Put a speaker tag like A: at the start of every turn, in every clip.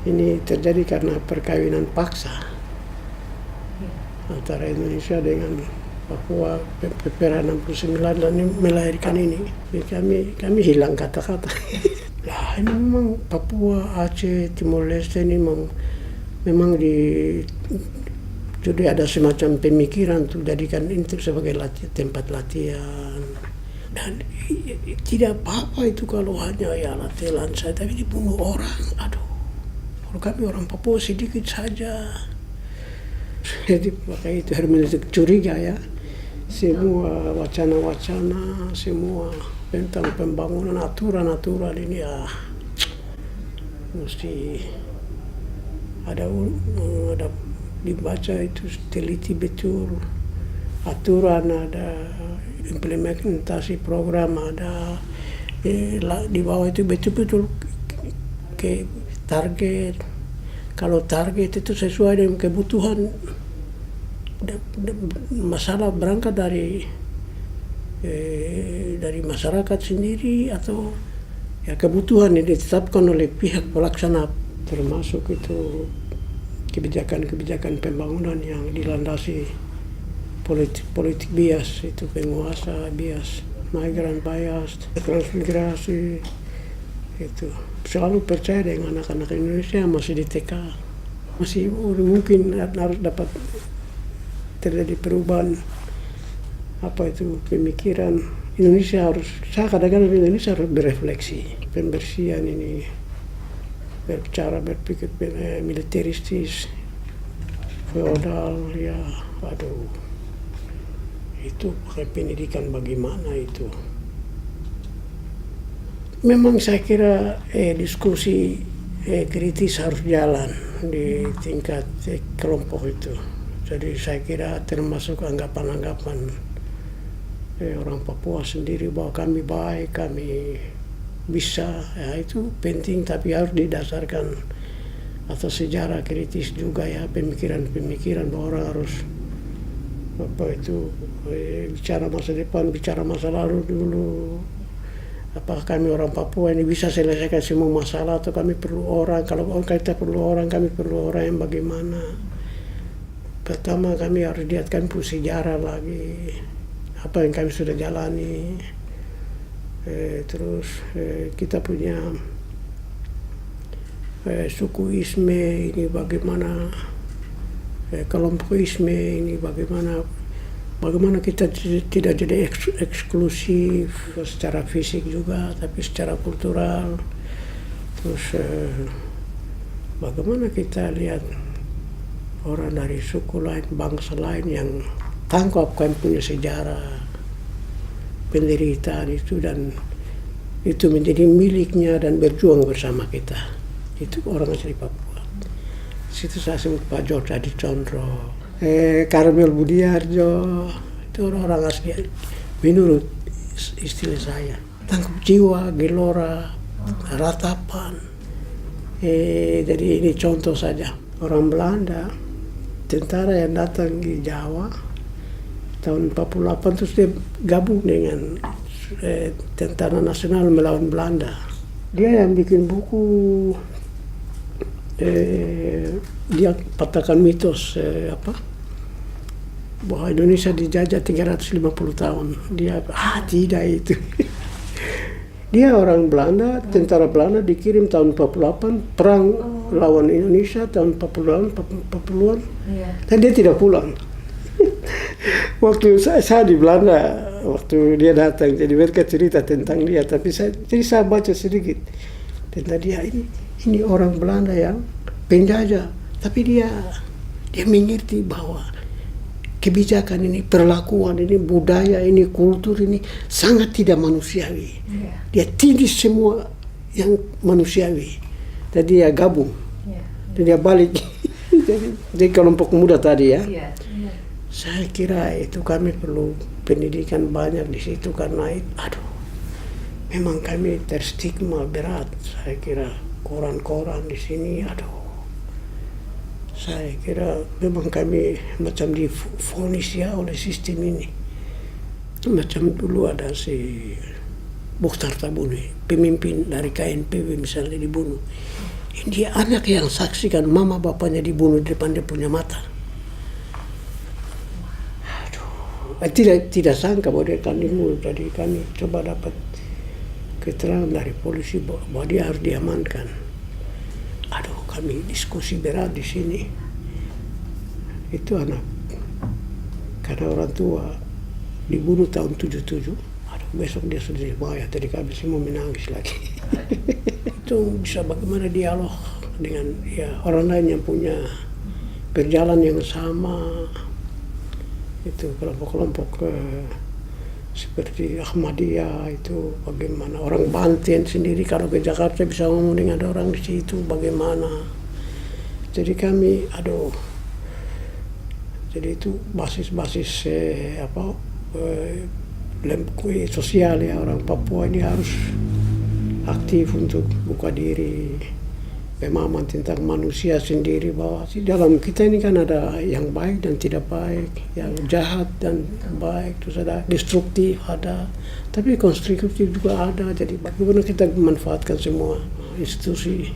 A: Ini terjadi karena perkawinan paksa antara Indonesia dengan Papua PPRA 69 dan melahirkan ini. Kami hilang kata-kata. Lah ini memang Papua, Aceh, Timor Leste ini memang sudah ada semacam pemikiran untuk jadikan ini sebagai tempat latihan. Dan tidak apa-apa itu kalau hanya ya latihan saya, tapi dibunuh orang. Aduh, kalau kami orang Papua sedikit saja. Jadi pakai itu hermeneutik curiga ya. Semua wacana-wacana, semua tentang pembangunan aturan-aturan ini mesti ada dibaca itu teliti betul, aturan ada, implementasi program ada, di bawah itu betul-betul ke target. Kalau target itu sesuai dengan kebutuhan, masalah berangkat dari masyarakat sendiri atau ya kebutuhan yang ditetapkan oleh pihak pelaksana, termasuk itu kebijakan pembangunan yang dilandasi politik bias, itu penguasa bias, migran bias, transmigrasi. Itu selalu percaya dengan anak-anak Indonesia masih di TK, masih mungkin harus dapat terjadi perubahan pemikiran Indonesia. Saya kadang-kadang Indonesia harus berefleksi, pembersihan ini, berpikir militeristis, feodal ya, itu pakai pendidikan bagaimana itu. Memang saya kira diskusi kritis harus jalan di tingkat kelompok itu. Jadi saya kira termasuk anggapan-anggapan orang Papua sendiri bahwa kami baik, kami bisa, ya itu penting, tapi harus didasarkan atas sejarah kritis juga ya, pemikiran-pemikiran bahwa orang harus bicara masa depan, bicara masa lalu dulu. Apakah kami orang Papua ini bisa selesaikan semua masalah atau kami perlu orang? Kalau kita perlu orang, kami perlu orang yang bagaimana? Pertama kami harus lihat kami punya sejarah lagi, apa yang kami sudah jalani. Terus kita punya sukuisme ini bagaimana, kelompokisme ini bagaimana kita tidak jadi eksklusif secara fisik juga, tapi secara kultural. Terus bagaimana kita lihat orang dari suku lain, bangsa lain yang tangkap kan punya sejarah penderitaan itu, dan itu menjadi miliknya dan berjuang bersama kita. Itu orang asli Papua. Situ saya sebut Pak George Adi Condro, Karmel Budiarjo, itu orang asli menurut istilah saya. Tangkap jiwa, gelora, ratapan. Jadi ini contoh saja. Orang Belanda, tentara yang datang di Jawa tahun 48 terus dia gabung dengan Tentara Nasional melawan Belanda. Dia yang bikin buku, dia patahkan mitos bahwa Indonesia dijajah 350 tahun. Dia tidak itu. Dia orang Belanda, tentara Belanda dikirim tahun 48 perang lawan Indonesia tahun 40-an, dan dia tidak pulang. Waktu saya di Belanda, waktu dia datang, jadi mereka cerita tentang dia, tapi saya baca sedikit tentang dia. Ini orang Belanda yang penjajah, tapi dia mengerti bahwa kebijakan ini, perlakuan ini, budaya ini, kultur ini sangat tidak manusiawi. Dia tindis semua yang manusiawi. Jadi dia gabung, dan dia balik. Jadi kelompok muda tadi ya. Saya kira itu kami perlu pendidikan banyak di situ, karena memang kami terstigma berat. Saya kira koran-koran di sini, saya kira memang kami macam divonis ya oleh sistem ini. Macam dulu ada si Mukhtar Tabuni, pemimpin dari KNPB misalnya, dibunuh. Dia anak yang saksikan mama bapaknya dibunuh di depan dia punya mata. Tidak sangka bahwa dia akan dibunuh. Jadi kami coba dapat keterangan dari polisi bahwa dia harus diamankan. Kami diskusi berat di sini. Itu anak, karena orang tua dibunuh tahun 77. Besok dia sudah dibayar. Jadi kami semua menangis lagi. Itu bisa bagaimana dialog dengan orang lain yang punya perjalanan yang sama. Itu kelompok-kelompok seperti Ahmadiyah itu bagaimana, orang Banten sendiri kalau ke Jakarta bisa ngomong dengan orang di situ bagaimana. Jadi kami jadi itu basis sosial ya, orang Papua ini harus aktif untuk buka diri, pemahaman tentang manusia sendiri, bahwa di dalam kita ini kan ada yang baik dan tidak baik, yang jahat dan baik, terus ada destruktif ada, tapi konstruktif juga ada. Jadi bagaimana kita memanfaatkan semua institusi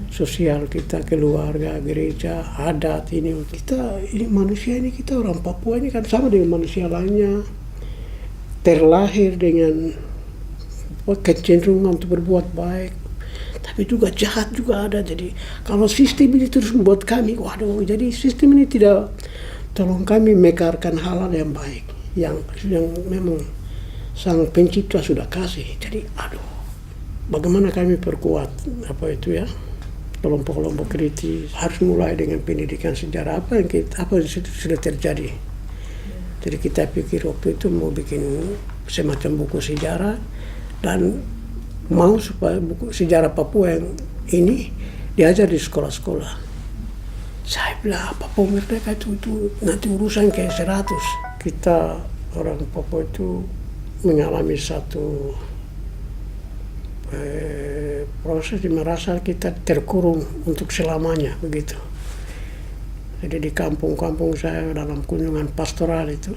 A: sosial kita, keluarga, gereja, adat ini manusia ini, kita orang Papua ini kan sama dengan manusia lainnya, terlahir dengan kecenderungan untuk berbuat baik, tapi juga jahat juga ada. Jadi kalau sistem ini terus membuat kami, jadi sistem ini tidak tolong kami mekarkan hal-hal yang baik, yang memang sang pencipta sudah kasih. Jadi bagaimana kami perkuat kelompok-kelompok kritis, harus mulai dengan pendidikan sejarah apa yang sudah terjadi. Jadi kita pikir waktu itu mau bikin semacam buku sejarah dan mau supaya buku sejarah Papua yang ini diajar di sekolah-sekolah. Saya bilang Papua Merdeka itu nanti urusan kayak 100. Kita orang Papua itu mengalami satu proses di merasa kita terkurung untuk selamanya begitu. Jadi di kampung-kampung saya dalam kunjungan pastoral itu,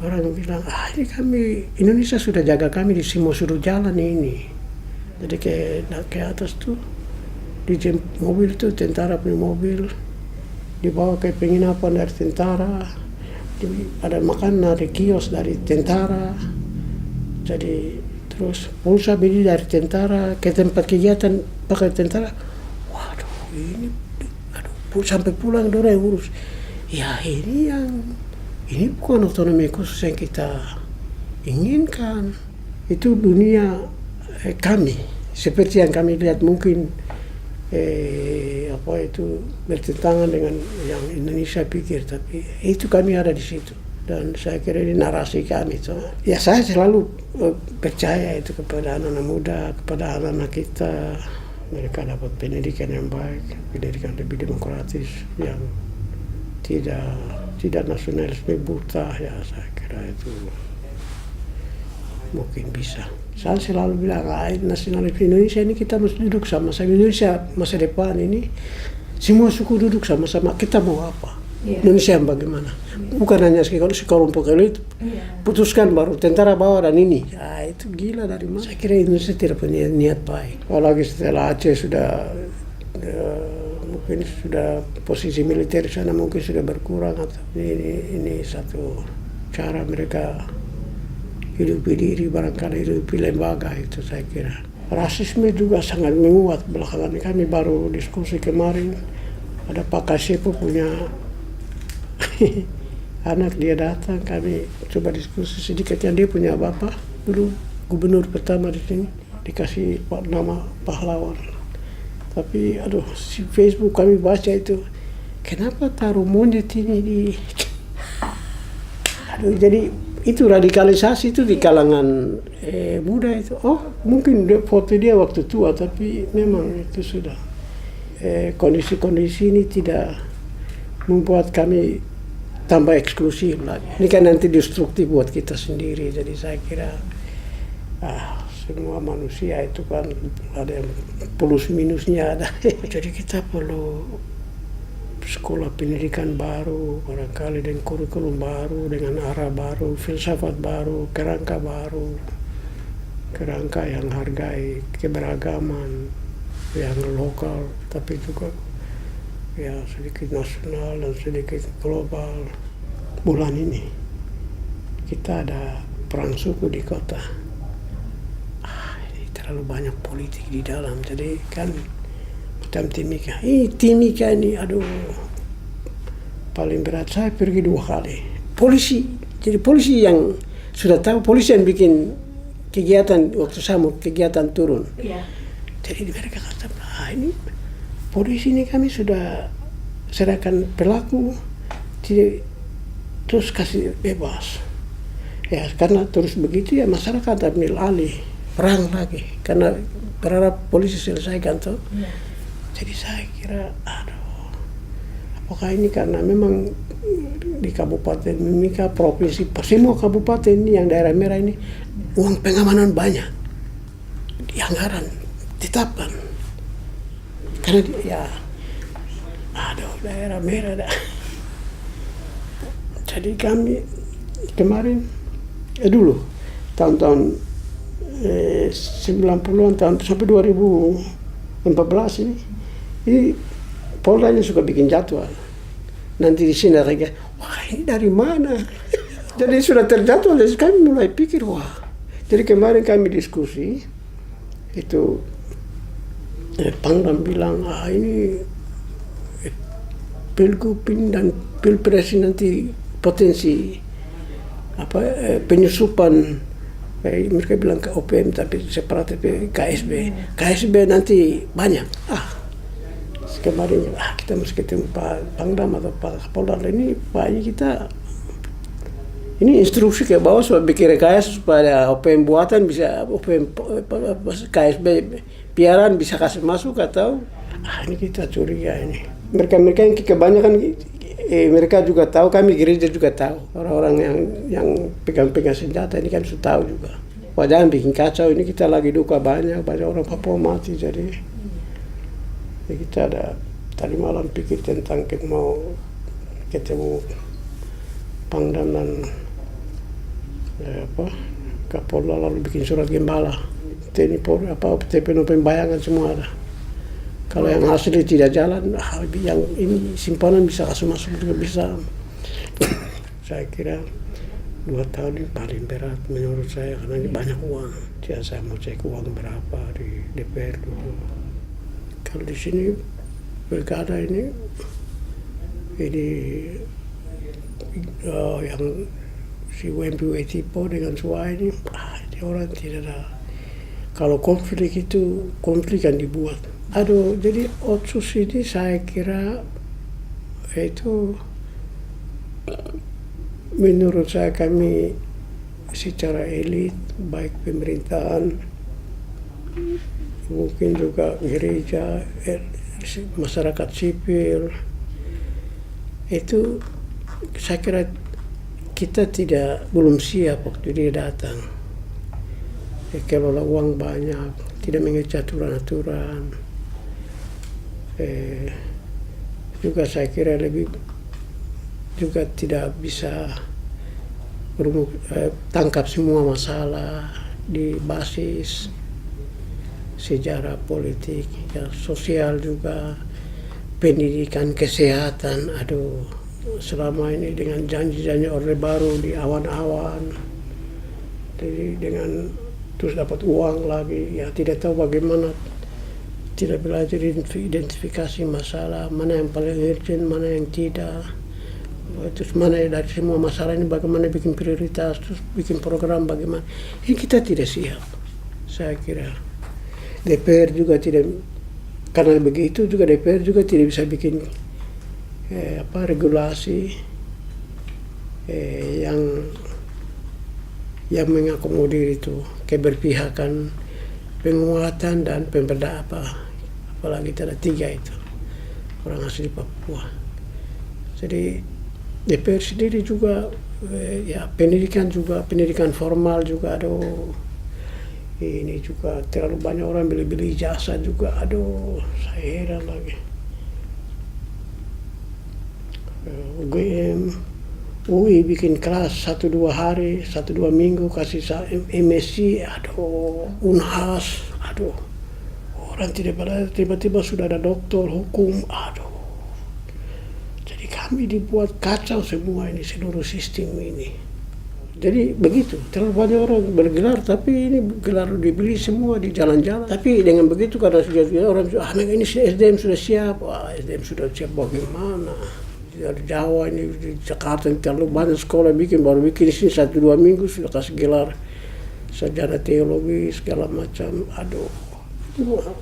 A: orang bilang, ini kami, Indonesia sudah jaga kami di semua sudut jalan ini. Jadi ke atas tuh, di mobil itu tentara punya mobil, dibawa ke penginapan dari tentara, ada makanan dari kios dari tentara, jadi terus pulsa beli dari tentara, ke tempat kegiatan pakai tentara. Sampai pulang dorang yang urus. Ya ini bukan otonomi khusus yang kita inginkan. Itu dunia kami, seperti yang kami lihat mungkin bertentangan dengan yang Indonesia pikir, tapi itu kami ada di situ. Dan saya kira ini narasi kami. Ya saya selalu percaya itu kepada anak-anak muda, kepada anak-anak kita. Mereka dapat pendidikan yang baik, pendidikan lebih demokratis, yang tidak nasionalisme buta, ya saya kira itu mungkin bisa. Saya selalu bilang, nasionalisme Indonesia ini kita mesti duduk sama-sama. Indonesia masa depan ini semua suku duduk sama-sama. Kita mau apa? Indonesia yang bagaimana? Bukan hanya sekelompok elit putuskan baru tentara bawa dan ini. Itu gila dari mana? Saya kira Indonesia tidak punya niat baik. Apalagi setelah Aceh sudah mungkin sudah posisi militer di sana mungkin sudah berkurang, atau ini satu cara mereka hidupi diri, barangkali hidupi lembaga itu. Saya kira rasisme juga sangat menguat belakangan. Kami baru diskusi kemarin, ada Pak Kasepo punya anak, dia datang, kami coba diskusi sedikit. Yang dia punya bapak dulu gubernur pertama di sini, dikasih nama pahlawan. Tapi si Facebook kami baca itu, kenapa taruh monyet ini di jadi itu radikalisasi itu di kalangan muda itu. Mungkin foto dia waktu tua, tapi memang itu sudah kondisi-kondisi ini tidak membuat kami tambah eksklusif lagi. Ini kan nanti destruktif buat kita sendiri. Jadi saya kira semua manusia itu kan ada yang plus minusnya ada. Jadi kita perlu sekolah pendidikan baru, barangkali dengan kurikulum baru, dengan arah baru, filsafat baru, kerangka baru, kerangka yang hargai keberagaman, yang lokal, tapi juga ya sedikit nasional dan sedikit global. Bulan ini kita ada perang suku di kota. Ini terlalu banyak politik di dalam, jadi kan macam Timika. Timika ini, aduh, paling berat. Saya pergi 2 kali. Jadi polisi yang sudah tahu, polisi yang bikin kegiatan waktu saya mau kegiatan turun. Yeah. Jadi mereka kata, ini polisi ini kami sudah serahkan pelaku, terus kasih bebas. Ya karena terus begitu ya masyarakat ambil alih, perang lagi. Karena berharap polisi selesaikan tuh. Yeah. Jadi saya kira, aduh, apakah ini karena memang di Kabupaten Mimika, provinsi, semua kabupaten ini yang daerah merah ini uang pengamanan banyak, di anggaran tetapkan. Karena ya, aduh, daerah merah dah. Jadi kami kemarin, dulu tahun-tahun 90-an tahun sampai 2014 ini Polda suka bikin jadwal. Nanti di sini mereka, wah ini dari mana? Jadi sudah terjadwal, jadi kami mulai pikir, wah. Jadi kemarin kami diskusi, itu Pangdam bilang, ini Pilgub dan Pilpres nanti potensi penyusupan, mereka bilang ke OPM tapi separat KSB nanti banyak. Kemarin kita mesti ketemu Pak Pangdam atau Pak Kapolda ini, Pak ini kita ini instruksi ke bawah supaya bikin rekayasa supaya OPM buatan bisa, OPM KSB piaran bisa kasih masuk atau ini kita curiga ini. Mereka yang kebanyakan mereka juga tahu, kami gereja juga tahu, orang-orang yang pegang-pegang senjata ini kan sudah tahu juga. Wah jangan bikin kacau, ini kita lagi duka banyak orang Papua mati. Jadi kita ada tadi malam pikir tentang mau ketemu Pangdam dan Kapolda, lalu bikin surat gembala. TNI Polri TPN pembayangan semua ada. Kalau yang asli tidak jalan, yang ini simpanan bisa kasih masuk juga bisa. Saya kira 2 tahun ini paling berat menurut saya karena ini banyak uang. Jadi saya mau cek uang berapa di DPR dulu. Kalau di sini pilkada ini yang si WMP Tipo dengan Suai ini orang tidak ada. Kalau konflik kan dibuat. Aduh, jadi Otsus ini saya kira itu menurut saya kami secara elit, baik pemerintahan, mungkin juga gereja, masyarakat sipil, itu saya kira kita belum siap waktu dia datang. Kelola uang banyak, tidak mengecek aturan-aturan. Juga saya kira lebih juga tidak bisa tangkap semua masalah di basis sejarah politik, ya, sosial juga, pendidikan, kesehatan. Aduh, selama ini dengan janji-janji Orde Baru di awan-awan, jadi dengan terus dapat uang lagi, ya tidak tahu bagaimana, tidak belajar identifikasi masalah, mana yang paling urgent, mana yang tidak, terus mana dari semua masalah ini bagaimana bikin prioritas, terus bikin program bagaimana. Ini kita tidak siap, saya kira. DPR juga tidak, karena begitu juga DPR juga tidak bisa bikin regulasi yang mengakomodir itu keberpihakan, penguatan dan pemberdayaan, apalagi ada 3 itu orang asli Papua. Jadi DPR sendiri juga ya pendidikan formal juga, aduh, ini juga terlalu banyak orang beli jasa juga, aduh, saya heran lagi. UGM, UI bikin kelas 1-2 hari, 1-2 minggu kasih MSc, aduh, Unhas, aduh, Orang tidak pada tiba-tiba sudah ada doktor, hukum, aduh. Jadi kami dibuat kacau semua ini, seluruh sistem ini. Jadi begitu, terlalu banyak orang bergelar, tapi ini gelar dibeli semua di jalan-jalan. Tapi dengan begitu karena sudah orang ini SDM sudah siap, SDM sudah siap bagaimana? Di Jawa ini, di Jakarta ini terlalu banyak sekolah baru bikin di sini 1-2 minggu sudah kasih gelar sarjana teologi segala macam. Aduh,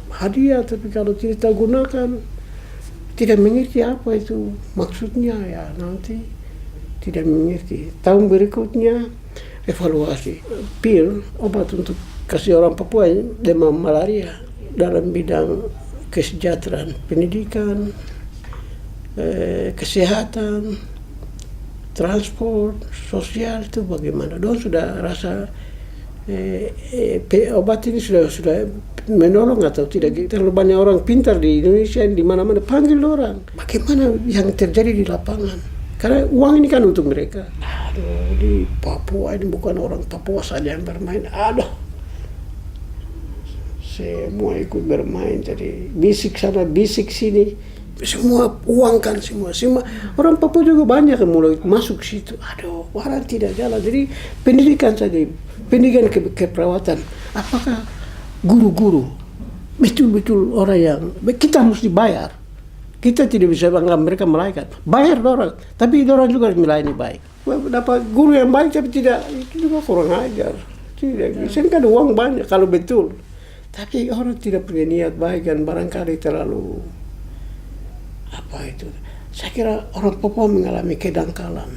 A: hadiah tapi kalau tidak gunakan, tidak mengerti apa itu maksudnya ya nanti tidak mengerti. Tahun berikutnya evaluasi pil obat untuk kasih orang Papua demam malaria dalam bidang kesejahteraan, pendidikan, kesehatan, transport, sosial itu bagaimana? Dong sudah rasa obat ini sudah menolong atau tidak? Terlalu banyak orang pintar di Indonesia, di mana-mana panggil orang. Bagaimana yang terjadi di lapangan? Karena uang ini kan untuk mereka. Aduh, di Papua ini bukan orang Papua saja yang bermain. Aduh, semua ikut bermain. Jadi bisik sana, bisik sini. Semua uangkan semua. Orang Papua juga banyak yang mulai masuk situ. Aduh, orang tidak jalan. Jadi pendidikan saja. Pendidikan keperawatan, apakah guru-guru betul-betul orang yang kita mesti bayar? Kita tidak bisa anggap mereka malaikat. Bayar orang, tapi orang juga harus melayani baik. Dapat guru yang baik tapi tidak, itu juga kurang ajar. Tidak bisa kan uang banyak kalau betul, tapi orang tidak punya niat baik dan barangkali terlalu apa itu. Saya kira orang Papua mengalami kedangkalan,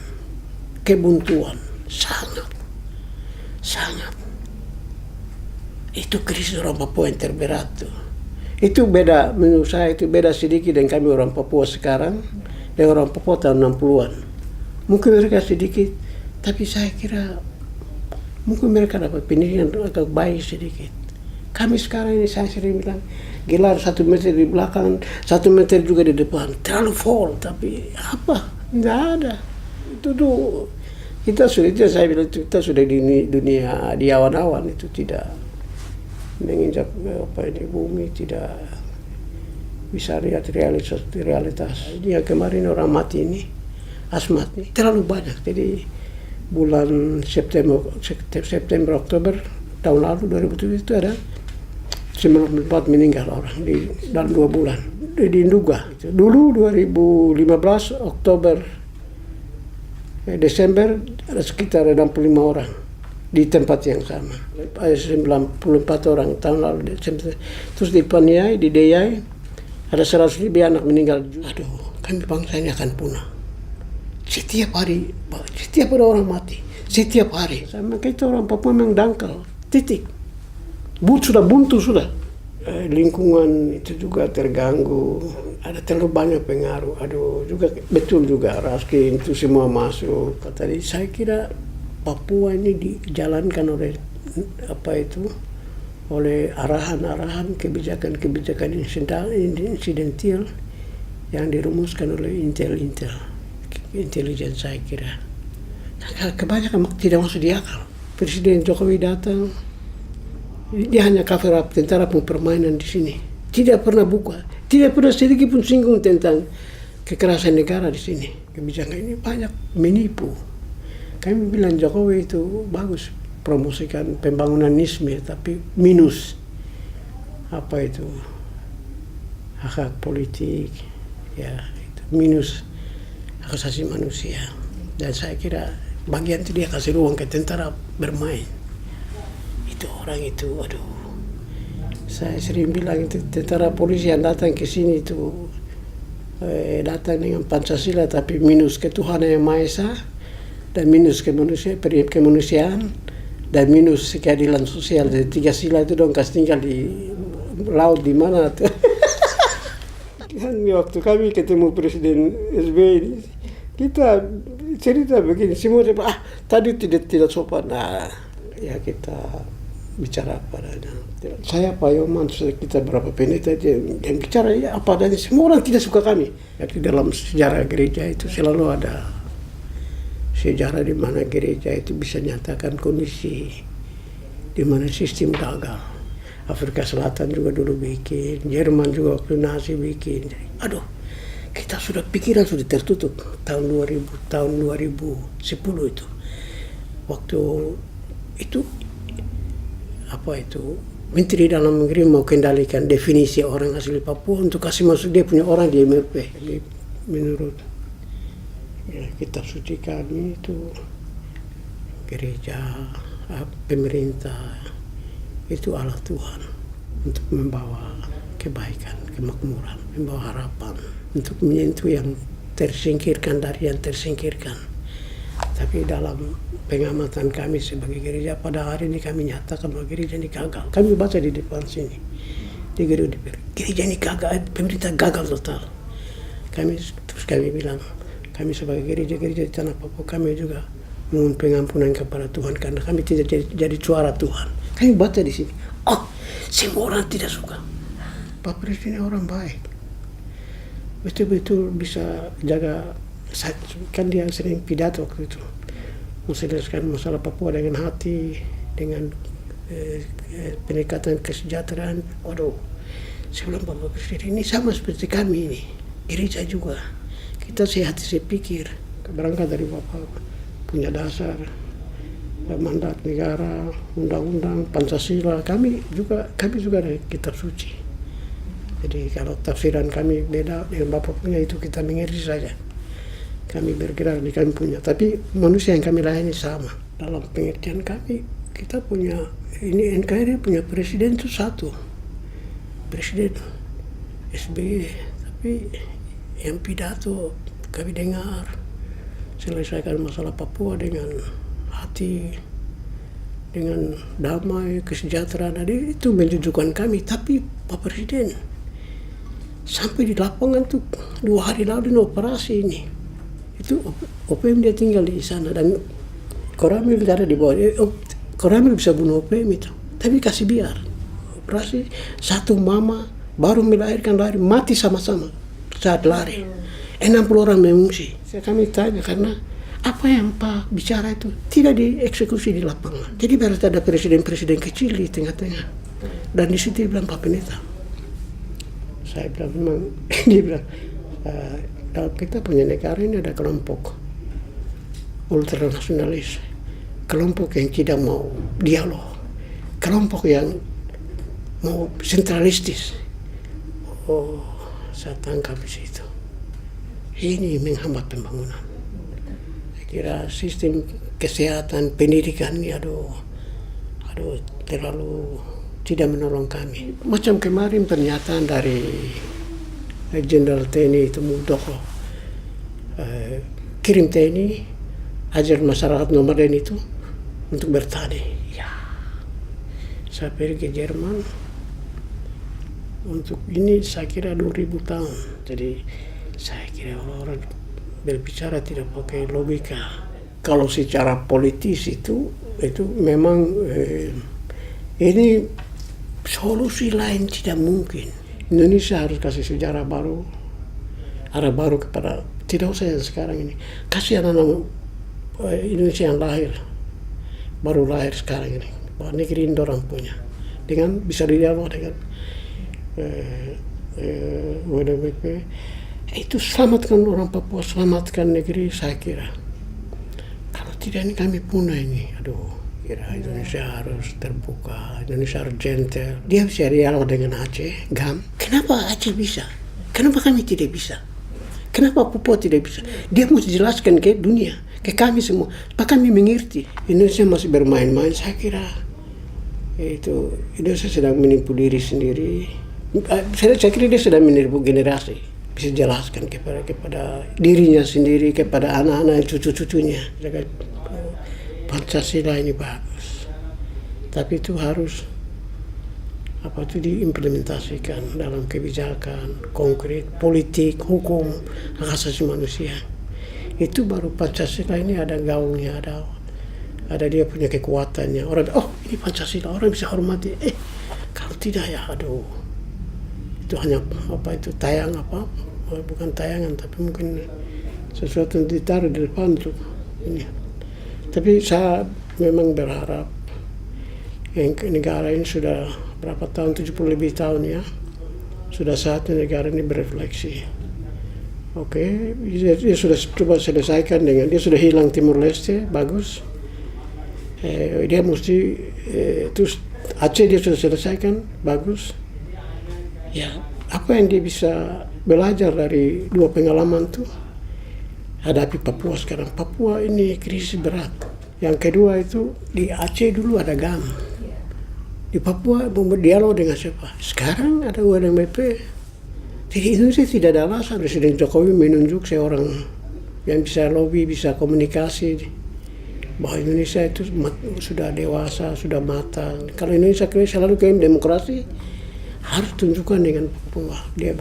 A: kebuntuan sangat. Itu krisis orang Papua yang terberat tuh. Itu beda, menurut saya itu beda sedikit dengan kami orang Papua sekarang dengan orang Papua tahun 60-an. Mungkin mereka sedikit, tapi saya kira mungkin mereka dapat pendidikan agak baik sedikit. Kami sekarang ini saya sering bilang gelar 1 meter di belakang, 1 meter juga di depan, terlalu full, tapi apa? Tidak ada. Itu tuh kita sudah di dunia di awan-awan, itu tidak menginjak bumi, tidak bisa lihat realitas. Dia kemarin orang mati ini, asmat ini terlalu banyak. Jadi bulan September Oktober tahun lalu 2007 itu ada 94 meninggal orang di dalam 2 bulan di Nduga. Dulu 2015 Oktober Desember ada sekitar 65 orang di tempat yang sama. Ada 94 orang tahun lalu Desember. Terus di Paniai, di Deyai ada 100 lebih anak meninggal. Aduh, kami bangsa ini akan punah. Setiap hari orang mati. Setiap hari. Sama kita orang Papua memang dangkal. Titik. Sudah buntu sudah. Lingkungan itu juga terganggu. Ada terlalu banyak pengaruh. Aduh, juga betul juga Raskin itu semua masuk. Tadi saya kira Papua ini dijalankan oleh oleh arahan-arahan kebijakan insidentil yang dirumuskan oleh intelijen saya kira. Kebanyakan tidak masuk di akal. Presiden Jokowi datang, dia hanya cover up tentara permainan di sini. Tidak pernah buka, tidak pernah sedikit pun singgung tentang kekerasan negara di sini. Kebijakan ini banyak menipu. Kami bilang Jokowi itu bagus promosikan pembangunanisme, tapi minus hak politik, ya itu minus hak asasi manusia. Dan saya kira bagian itu dia kasih ruang ke tentara bermain. Itu orang itu, aduh. Saya sering bilang itu tentara polisi yang datang ke sini itu datang dengan Pancasila tapi minus ketuhanan yang Maha Esa dan minus kemanusiaan dan minus keadilan sosial. Jadi 3 sila itu dong kasih tinggal di laut di mana tuh. Kan waktu kami ketemu Presiden SBY ini, kita cerita begini, semua dia bilang, tadi tidak sopan. Nah, ya kita bicara apa adanya. Saya Pak Yoman, kita berapa pendeta yang bicara ya apa adanya. Semua orang tidak suka kami. Jadi dalam sejarah gereja itu selalu ada sejarah di mana gereja itu bisa nyatakan kondisi di mana sistem gagal. Afrika Selatan juga dulu bikin, Jerman juga waktu Nazi bikin. Jadi, kita sudah pikiran sudah tertutup tahun 2010 itu. Waktu itu Menteri Dalam Negeri mau kendalikan definisi orang asli Papua untuk kasih masuk dia punya orang di MLP. Jadi menurut kitab suci kami itu gereja, pemerintah itu Allah Tuhan untuk membawa kebaikan, kemakmuran, membawa harapan, untuk menyentuh yang tersingkirkan dari yang tersingkirkan. Tapi dalam pengamatan kami sebagai gereja, pada hari ini kami nyatakan bahwa gereja ini gagal. Kami baca di depan sini, di gedung DPR, gereja ini gagal, pemerintah gagal total. Terus kami bilang, kami sebagai gereja di tanah Papua, kami juga mohon pengampunan kepada Tuhan karena kami tidak jadi suara Tuhan. Kami baca di sini, semua orang tidak suka. Pak Presiden orang baik, betul-betul bisa jaga. Kan dia sering pidato waktu itu, menjelaskan masalah Papua dengan hati, dengan pendekatan kesejahteraan. Saya bilang Bapak Presiden ini sama seperti kami ini, gereja juga. Kita sehat sepikir, berangkat dari Bapak punya dasar, mandat negara, undang-undang, Pancasila. Kami juga dari kitab suci. Jadi kalau tafsiran kami beda dengan Bapak punya, itu kita mengerti saja. Kami bergerak di kami punya, tapi manusia yang kami layani sama. Dalam pengertian kami, kita punya, ini NKRI punya presiden itu satu, Presiden SBY. Tapi yang pidato kami dengar, selesaikan masalah Papua dengan hati, dengan damai, kesejahteraan. Itu menunjukkan kami. Tapi Pak Presiden sampai di lapangan tuh 2 hari lalu di operasi ini. Itu OPM dia tinggal di sana, dan Koramil ada di bawah. Koramil bisa bunuh OPM itu, tapi kasih biar. Operasi, satu mama baru melahirkan lari, mati sama-sama saat lari. 60 orang mengungsi. Kami tanya karena apa yang Pak bicara itu tidak dieksekusi di lapangan. Jadi berarti ada presiden-presiden kecil di tengah-tengah. Dan di situ dia bilang Pak Pendeta. Saya bilang memang, dia bilang, dalam kita punya negara ini ada kelompok ultranasionalis, kelompok yang tidak mau dialog, kelompok yang mau sentralistis. Saya tangkap di situ. Ini menghambat pembangunan. Saya kira sistem kesehatan, pendidikan ini terlalu tidak menolong kami. Macam kemarin pernyataan dari Jenderal TNI itu Muldoko, kirim TNI, ajar masyarakat nomaden itu untuk bertani. Ya, saya pergi ke Jerman untuk ini, saya kira 2000 tahun. Jadi saya kira orang berbicara tidak pakai logika. Kalau secara politis itu memang ini solusi lain tidak mungkin. Indonesia harus kasih sejarah baru, arah baru kepada, tidak usah yang sekarang ini. Kasih anak-anak Indonesia yang baru lahir sekarang ini, bahwa negeri ini orang punya, dengan bisa didialog dengan WDWP. Itu selamatkan orang Papua, selamatkan negeri, saya kira. Kalau tidak ini kami punah ini, kira Indonesia harus terbuka, Indonesia harus gentle. Dia bisa dialog dengan Aceh, GAM. Kenapa Aceh bisa? Kenapa kami tidak bisa? Kenapa Papua tidak bisa? Dia mesti jelaskan ke dunia, ke kami semua. Supaya kami mengerti. Indonesia masih bermain-main, saya kira. Itu Indonesia sedang menipu diri sendiri. Saya kira dia sedang menipu generasi. Bisa jelaskan kepada dirinya sendiri, kepada anak-anak, cucu-cucunya. Pancasila ini bagus, tapi itu harus diimplementasikan dalam kebijakan konkret, politik, hukum, hak asasi manusia. Itu baru Pancasila ini ada gaungnya, ada dia punya kekuatannya. Orang, ini Pancasila, orang bisa hormati. Kalau tidak ya, itu hanya bukan tayangan, tapi mungkin sesuatu yang ditaruh di depan tuh ini. Tapi saya memang berharap yang negara ini sudah berapa tahun, 70 lebih tahun ya. Sudah saatnya negara ini berefleksi. Oke, dia sudah coba selesaikan dengan, dia sudah hilang Timur Leste, bagus. Dia mesti, terus Aceh dia sudah selesaikan, bagus. Ya, apa yang dia bisa belajar dari dua pengalaman tuh? Hadapi Papua sekarang. Papua ini krisis berat. Yang kedua itu di Aceh dulu ada GAM. Di Papua berdialog dengan siapa? Sekarang ada UNMP. Jadi Indonesia tidak ada alasan Presiden Jokowi menunjuk seorang yang bisa lobby, bisa komunikasi bahwa Indonesia itu sudah dewasa, sudah matang. Kalau Indonesia selalu klaim demokrasi, harus tunjukkan dengan Papua. Dia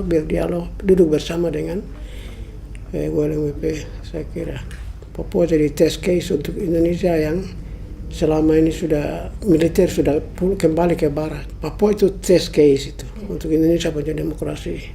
A: berdialog, duduk bersama dengan UNMP. Saya kira Papua jadi test case untuk Indonesia yang selama ini sudah militer sudah kembali ke barat. Papua itu test case itu untuk Indonesia punya demokrasi.